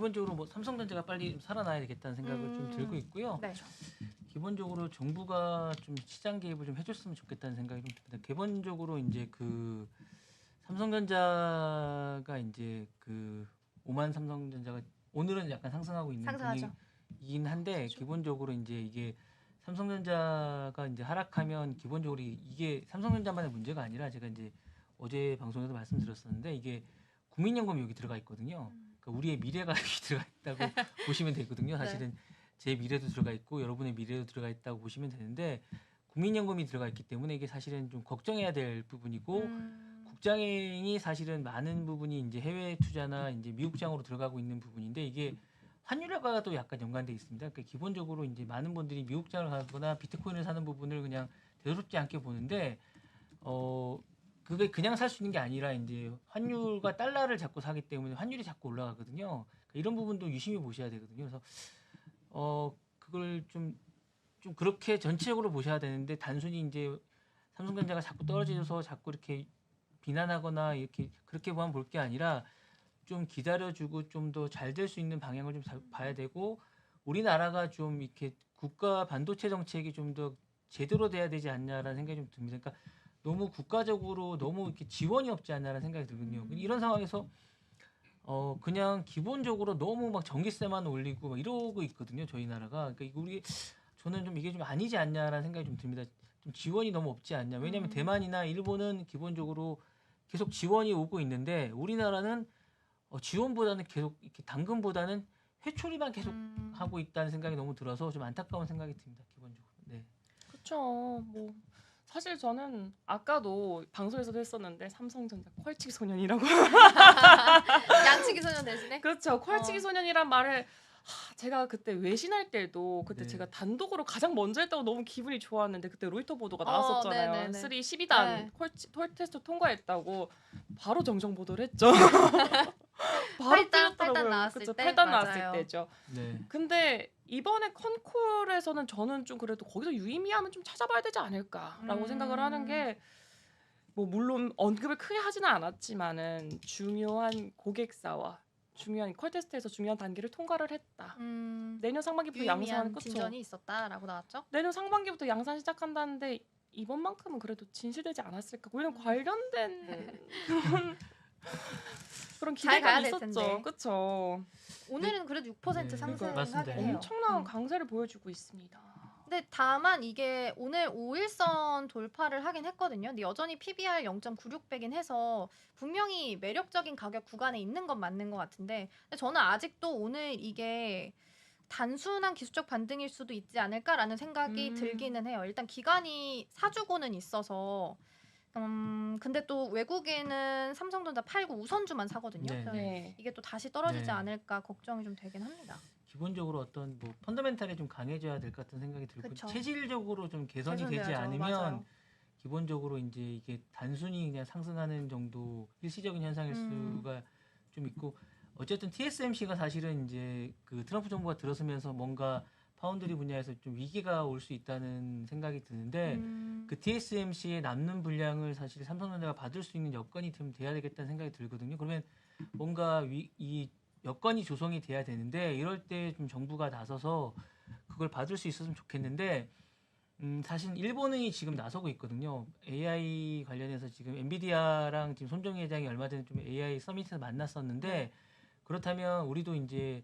기본적으로 뭐 삼성전자가 빨리 살아나야 되겠다는 생각을 좀 들고 있고요. 네. 기본적으로 정부가 좀 시장 개입을 좀 해줬으면 좋겠다는 생각이 좀 듭니다. 기본적으로 이제 그 삼성전자가 이제 그 오만 삼성전자가 오늘은 약간 상승하고 있는 상승하죠. 분위기긴 한데 그렇죠. 기본적으로 이제 이게 삼성전자가 이제 하락하면 기본적으로 이게 삼성전자만의 문제가 아니라 제가 이제 어제 방송에도 말씀드렸었는데 이게 국민연금이 여기 들어가 있거든요. 그러니까 우리의 미래가 여기 들어가 있다고 보시면 되거든요. 사실은 제 미래도 들어가 있고 여러분의 미래도 들어가 있다고 보시면 되는데 국민연금이 들어가 있기 때문에 이게 사실은 좀 걱정해야 될 부분이고 국장행이 사실은 많은 부분이 이제 해외 투자나 이제 미국장으로 들어가고 있는 부분인데 이게 환율과도 약간 연관돼 있습니다. 그러니까 기본적으로 이제 많은 분들이 미국장을 가거나 비트코인을 사는 부분을 그냥 대수롭지 않게 보는데 그게 그냥 살 수 있는 게 아니라 이제 환율과 달러를 자꾸 사기 때문에 환율이 자꾸 올라가거든요. 그러니까 이런 부분도 유심히 보셔야 되거든요. 그래서 그걸 좀 그렇게 전체적으로 보셔야 되는데 단순히 이제 삼성전자가 자꾸 떨어져서 자꾸 이렇게 비난하거나 이렇게 그렇게만 볼 게 아니라 좀 기다려주고 좀 더 잘 될 수 있는 방향을 좀 봐야 되고 우리나라가 좀 이렇게 국가 반도체 정책이 좀 더 제대로 돼야 되지 않냐라는 생각이 좀 듭니다. 그러니까 너무 국가적으로 너무 이렇게 지원이 없지 않냐라는 생각이 들거든요. 이런 상황에서 그냥 기본적으로 너무 막 전기세만 올리고 막 이러고 있거든요. 저희 나라가. 그러니까 저는 좀 이게 좀 아니지 않냐라는 생각이 좀 듭니다. 좀 지원이 너무 없지 않냐. 왜냐하면 대만이나 일본은 기본적으로 계속 지원이 오고 있는데 우리나라는 지원보다는 계속 이렇게 당근보다는 회초리만 계속 하고 있다는 생각이 너무 들어서 좀 안타까운 생각이 듭니다. 기본적으로. 네. 그렇죠. 뭐 사실 저는 아까도 방송에서도 했었는데 삼성전자 퀄치기 소년이라고. 양치기 소년 대신에. 그렇죠. 퀄치기 소년이란 말을 제가 그때 외신할 때도 그때 네. 제가 단독으로 가장 먼저 했다고 너무 기분이 좋았는데 그때 로이터 보도가 나왔었잖아요. 네네네. 3 12단 네. 퀄 테스트 통과했다고 바로 정정 보도를 했죠. 바로 8단 뚫렸더라고요. 나왔을 그쵸, 때? 8단 맞아요. 나왔을 때죠. 네. 근데 이번에 컨콜에서는 저는 좀 그래도 거기서 유의미함은 좀 찾아봐야 되지 않을까라고 생각을 하는 게 뭐 물론 언급을 크게 하지는 않았지만은 중요한 고객사와 중요한 퀄 테스트에서 중요한 단계를 통과를 했다. 내년 상반기부터 양산 유의미한 그쵸? 진전이 있었다라고 나왔죠. 내년 상반기부터 양산 시작한다는데 이번만큼은 그래도 진실되지 않았을까? 왜냐면 관련된 그런 잘 기대가 가야 될 있었죠. 텐데. 그렇죠. 오늘은 그래도 6% 네, 상승하긴 맞습니다. 해요. 엄청난 강세를 보여주고 있습니다. 근데 다만 이게 오늘 5일선 돌파를 하긴 했거든요. 근데 여전히 PBR 0.96배긴 해서 분명히 매력적인 가격 구간에 있는 건 맞는 것 같은데 근데 저는 아직도 오늘 이게 단순한 기술적 반등일 수도 있지 않을까라는 생각이 들기는 해요. 일단 기관이 사주고는 있어서 근데 또 외국인은 삼성전자 팔고 우선주만 사거든요. 네. 그래서 네. 이게 또 다시 떨어지지 네. 않을까 걱정이 좀 되긴 합니다. 기본적으로 어떤 뭐 펀더멘탈이 좀 강해져야 될 것 같은 생각이 들고 그쵸. 체질적으로 좀 개선이 되지 개선돼야죠. 않으면 맞아요. 기본적으로 이제 이게 단순히 그냥 상승하는 정도 일시적인 현상일 수가 좀 있고 어쨌든 TSMC가 사실은 이제 그 트럼프 정부가 들어서면서 뭔가 파운드리 분야에서 좀 위기가 올 수 있다는 생각이 드는데 그 TSMC의 남는 분량을 사실 삼성전자가 받을 수 있는 여건이 좀 돼야 되겠다는 생각이 들거든요. 그러면 뭔가 이 여건이 조성이 돼야 되는데 이럴 때 좀 정부가 나서서 그걸 받을 수 있었으면 좋겠는데 사실 일본이 지금 나서고 있거든요. AI 관련해서 지금 엔비디아랑 지금 손정희 회장이 얼마 전에 좀 AI 서밋에서 만났었는데 그렇다면 우리도 이제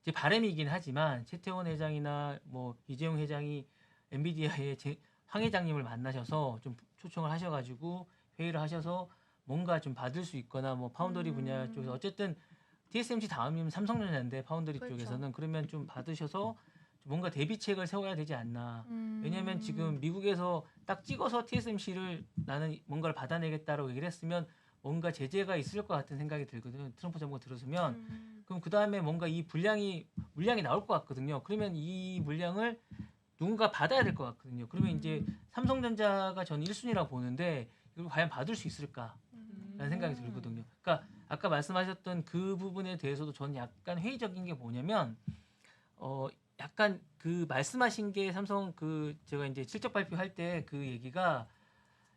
제 바람이긴 하지만 최태원 회장이나 뭐 이재용 회장이 엔비디아의 황 회장님을 만나셔서 좀 초청을 하셔가지고 회의를 하셔서 뭔가 좀 받을 수 있거나 뭐 파운더리 분야 쪽에서 어쨌든 TSMC 다음이면 삼성전자인데 파운더리 그렇죠. 쪽에서는 그러면 좀 받으셔서 뭔가 대비책을 세워야 되지 않나. 왜냐하면 지금 미국에서 딱 찍어서 TSMC를 나는 뭔가를 받아내겠다라고 얘기를 했으면 뭔가 제재가 있을 것 같은 생각이 들거든요. 트럼프 정부가 들어서면 그럼 그 다음에 뭔가 이 물량이 나올 것 같거든요. 그러면 이 물량을 누군가 받아야 될 것 같거든요. 그러면 이제 삼성전자가 전 1순위라고 보는데 이걸 과연 받을 수 있을까라는 생각이 들거든요. 그러니까 아까 말씀하셨던 그 부분에 대해서도 저는 약간 회의적인 게 뭐냐면 약간 그 말씀하신 게 삼성 제가 이제 실적 발표할 때 그 얘기가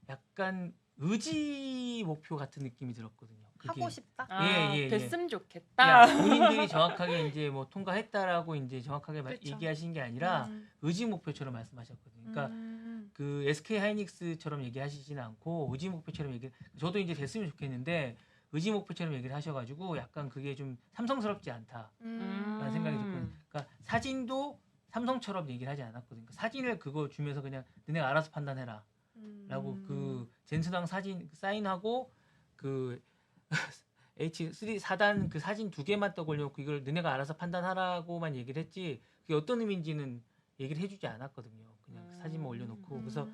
약간 의지 목표 같은 느낌이 들었거든요. 그게 하고 싶다. 예. 됐으면 야, 좋겠다. 본인들이 정확하게 이제 뭐 통과했다라고 이제 정확하게 그쵸. 얘기하신 게 아니라 의지 목표처럼 말씀하셨거든요. 그러니까 그 SK 하이닉스처럼 얘기하시지는 않고 의지 목표처럼 저도 이제 됐으면 좋겠는데 의지 목표처럼 얘기를 하셔가지고 약간 그게 좀 삼성스럽지 않다라는 생각이 들거든요. 그러니까 사진도 삼성처럼 얘기를 하지 않았거든요. 그러니까 사진을 그거 주면서 그냥 너네가 알아서 판단해라 라고 그 젠스당 사진 사인하고 그 H3 4단 그 사진 2개만 떠올려놓고 이걸 너네가 알아서 판단하라고만 얘기를 했지 그게 어떤 의미인지는 얘기를 해주지 않았거든요. 그냥 사진만 올려놓고 그래서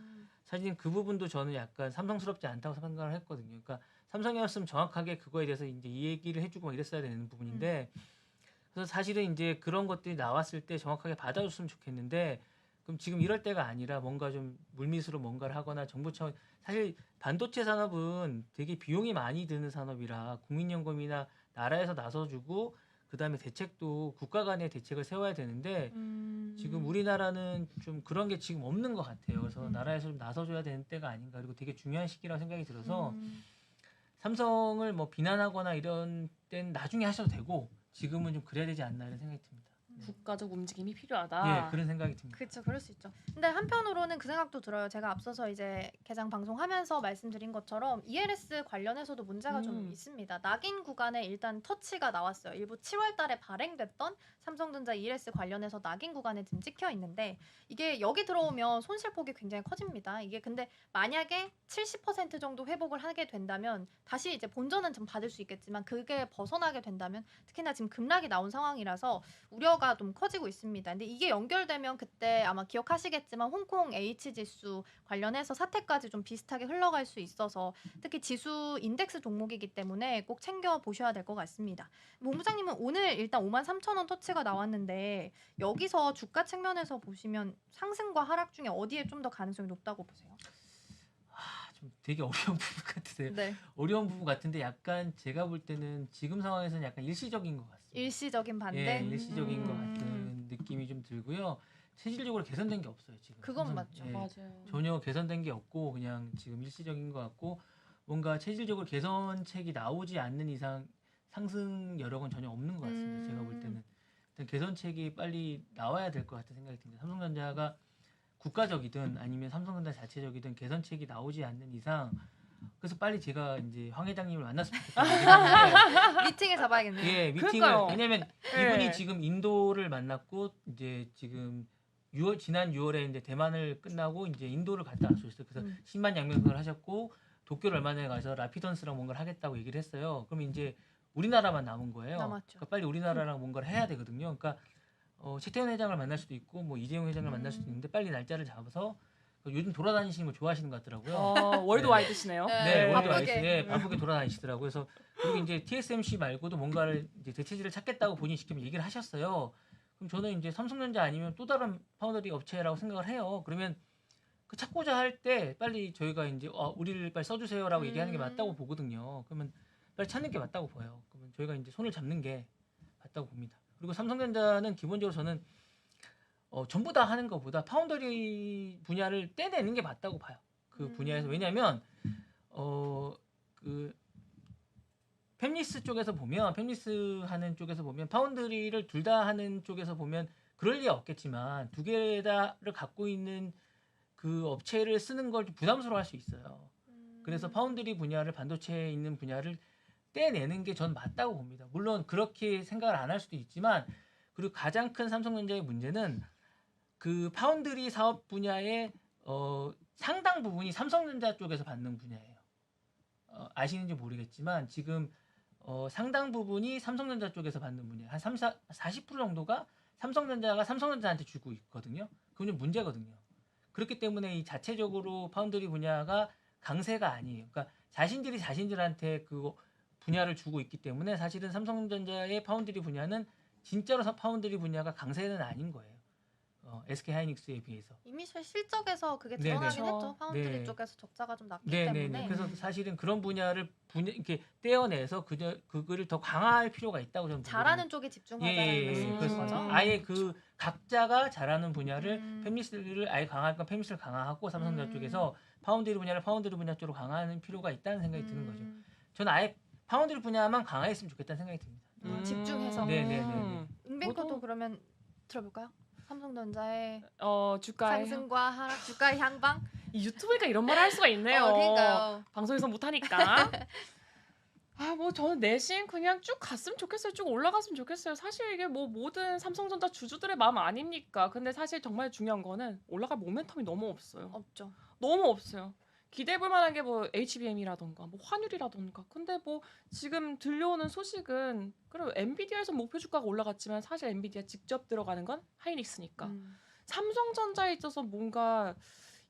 사실 그 부분도 저는 약간 삼성스럽지 않다고 생각을 했거든요. 그러니까 삼성이었으면 정확하게 그거에 대해서 이제 이 얘기를 해주고 막 이랬어야 되는 부분인데 그래서 사실은 이제 그런 것들이 나왔을 때 정확하게 받아줬으면 좋겠는데 그럼 지금 이럴 때가 아니라 뭔가 좀 물밑으로 뭔가를 하거나 정부 차원 사실 반도체 산업은 되게 비용이 많이 드는 산업이라 국민연금이나 나라에서 나서주고 그다음에 대책도 국가 간의 대책을 세워야 되는데 지금 우리나라는 좀 그런 게 지금 없는 것 같아요. 그래서 나라에서 좀 나서줘야 되는 때가 아닌가 그리고 되게 중요한 시기라고 생각이 들어서 삼성을 뭐 비난하거나 이런 때는 나중에 하셔도 되고 지금은 좀 그래야 되지 않나 이런 생각이 듭니다. 국가적 움직임이 필요하다. 예, 그런 생각이 듭니다. 그렇죠, 그럴 수 있죠. 근데 한편으로는 그 생각도 들어요. 제가 앞서서 이제 개장 방송하면서 말씀드린 것처럼 ELS 관련해서도 문제가 좀 있습니다. 낙인 구간에 일단 터치가 나왔어요. 일부 7월달에 발행됐던 삼성전자 ELS 관련해서 낙인 구간에 지금 찍혀 있는데 이게 여기 들어오면 손실폭이 굉장히 커집니다. 이게 근데 만약에 70% 정도 회복을 하게 된다면 다시 이제 본전은 좀 받을 수 있겠지만 그게 벗어나게 된다면 특히나 지금 급락이 나온 상황이라서 우려가 좀 커지고 있습니다. 근데 이게 연결되면 그때 아마 기억하시겠지만 홍콩 H지수 관련해서 사태까지 좀 비슷하게 흘러갈 수 있어서 특히 지수 인덱스 종목이기 때문에 꼭 챙겨 보셔야 될 것 같습니다. 본부장님은 오늘 일단 53,000원 터치가 나왔는데 여기서 주가 측면에서 보시면 상승과 하락 중에 어디에 좀 더 가능성이 높다고 보세요? 좀 되게 어려운 부분 같으세요. 네. 어려운 부분 같은데 약간 제가 볼 때는 지금 상황에서는 약간 일시적인 것 같습니다. 일시적인 반대? 예, 일시적인 것 같은 느낌이 좀 들고요. 체질적으로 개선된 게 없어요 지금. 그건 삼성, 맞죠. 예, 맞아요. 전혀 개선된 게 없고 그냥 지금 일시적인 것 같고 뭔가 체질적으로 개선책이 나오지 않는 이상 상승 여력은 전혀 없는 것 같습니다. 제가 볼 때는 일단 개선책이 빨리 나와야 될 것 같은 생각이 듭니다. 삼성전자가 국가적이든 아니면 삼성전자 자체적이든 개선책이 나오지 않는 이상 그래서 빨리 제가 이제 황 회장님을 만났으면 좋겠다. 미팅을 잡아야겠네요. 예, 미팅을 그러니까요. 왜냐면 예. 이분이 지금 인도를 만났고 이제 지금 지난 6월에 이제 대만을 끝나고 이제 인도를 갔다 왔었어요. 그래서 10만 양면성을 하셨고 도쿄를 얼마 전에 가서 라피던스랑 뭔가를 하겠다고 얘기를 했어요. 그럼 이제 우리나라만 남은 거예요. 남았죠. 그러니까 빨리 우리나라랑 뭔가를 해야 되거든요. 그러니까 최태원 회장을 만날 수도 있고 뭐 이재용 회장을 만날 수도 있는데 빨리 날짜를 잡아서 요즘 돌아다니시는 걸 좋아하시는 것 같더라고요. 월드와이드시네요. 네, 바쁘게. 월드와이드에 바쁘게 돌아다니시더라고요. 그래서 그리고 이제 TSMC 말고도 뭔가를 이제 대체지를 찾겠다고 본인이 직접 얘기를 하셨어요. 그럼 저는 이제 삼성전자 아니면 또 다른 파운드리 업체라고 생각을 해요. 그러면 그 찾고자 할 때 빨리 저희가 이제 우리를 빨리 써주세요라고 얘기하는 게 맞다고 보거든요. 그러면 빨리 찾는 게 맞다고 봐요. 그러면 저희가 이제 손을 잡는 게 맞다고 봅니다. 그리고 삼성전자는 기본적으로 저는 전부 다 하는 것보다 파운더리 분야를 떼내는 게 맞다고 봐요. 그 분야에서 왜냐하면 그 팹리스 쪽에서 보면 팹리스 하는 쪽에서 보면 파운드리를 둘 다 하는 쪽에서 보면 그럴 리 없겠지만 두 개 다를 갖고 있는 그 업체를 쓰는 걸 좀 부담스러워할 수 있어요. 그래서 파운드리 분야를 반도체에 있는 분야를 떼내는 게 전 맞다고 봅니다. 물론 그렇게 생각을 안 할 수도 있지만 그리고 가장 큰 삼성전자의 문제는 그 파운드리 사업 분야의 상당 부분이 삼성전자 쪽에서 받는 분야예요. 아시는지 모르겠지만 지금 상당 부분이 삼성전자 쪽에서 받는 분야. 한 40% 정도가 삼성전자가 삼성전자한테 주고 있거든요. 그건 좀 문제거든요. 그렇기 때문에 이 자체적으로 파운드리 분야가 강세가 아니에요. 그러니까 자신들이 자신들한테 그 분야를 주고 있기 때문에 사실은 삼성전자의 파운드리 분야는 진짜로 파운드리 분야가 강세는 아닌 거예요. SK 하이닉스에 비해서. 이미 실적에서 그게 네네. 드러나긴 그렇죠. 했죠. 파운드리 네. 쪽에서 적자가 좀 났기 네네네. 때문에. 그래서 사실은 그런 분야를 이렇게 떼어내서 그거를 더 강화할 필요가 있다고 저는 잘하는 쪽에 집중하자는 예. 말씀이신 그래서 거죠? 아예 그 각자가 잘하는 분야를 팹리스를 아예 강화할 건 팹리스를 강화하고 삼성전자 쪽에서 파운드리 분야를 파운드리 분야 쪽으로 강화하는 필요가 있다는 생각이 드는 거죠. 저는 아예 파운드리 분야만 강화했으면 좋겠다는 생각이 듭니다. 집중해서. 네네네. 은뱅크도 저도- 그러면 들어볼까요? 삼성전자의 주가의 상승과 하락, 주가의 향방. 이 유튜브니까 이런 말을 할 수가 있네요. 그러니까요. 방송에서 못 하니까. 뭐 저는 내심 그냥 쭉 갔으면 좋겠어요. 쭉 올라갔으면 좋겠어요. 사실 이게 뭐 모든 삼성전자 주주들의 마음 아닙니까? 근데 사실 정말 중요한 거는 올라갈 모멘텀이 너무 없어요. 없죠. 너무 없어요. 기대해볼 만한 게 뭐 HBM이라던가 뭐 환율이라던가. 근데 뭐 지금 들려오는 소식은 그리고 엔비디아에서 목표 주가가 올라갔지만 사실 엔비디아 직접 들어가는 건 하이닉스니까. 삼성전자에 있어서 뭔가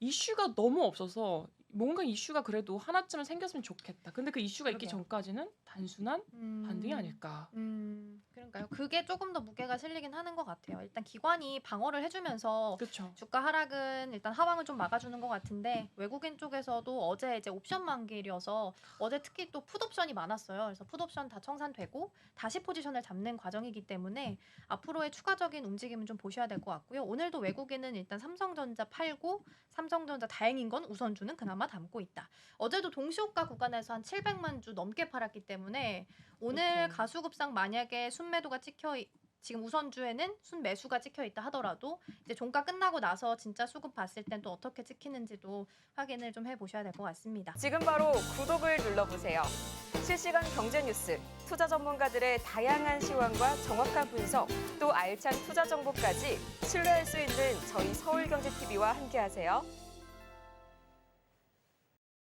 이슈가 너무 없어서 뭔가 이슈가 그래도 하나쯤은 생겼으면 좋겠다. 근데 그 이슈가 있기 그러게요. 전까지는 단순한 반등이 아닐까. 그러니까요. 그게 조금 더 무게가 실리긴 하는 것 같아요. 일단 기관이 방어를 해주면서 그렇죠. 주가 하락은 일단 하방을 좀 막아주는 것 같은데 외국인 쪽에서도 어제 이제 옵션 만기일이어서 어제 특히 또 풋옵션이 많았어요. 그래서 풋옵션 다 청산되고 다시 포지션을 잡는 과정이기 때문에 앞으로의 추가적인 움직임은 좀 보셔야 될 것 같고요. 오늘도 외국인은 일단 삼성전자 팔고 삼성전자 다행인 건 우선주는 그나마 담고 있다. 어제도 동시호가 구간에서 한 700만 주 넘게 팔았기 때문에 오늘 그렇죠. 가수급상 만약에 순매도가 지금 우선주에는 순매수가 찍혀 있다 하더라도 이제 종가 끝나고 나서 진짜 수급 봤을 땐 또 어떻게 찍히는지도 확인을 좀 해보셔야 될 것 같습니다. 지금 바로 구독을 눌러보세요. 실시간 경제 뉴스, 투자 전문가들의 다양한 시황과 정확한 분석, 또 알찬 투자 정보까지 신뢰할 수 있는 저희 서울경제TV와 함께하세요.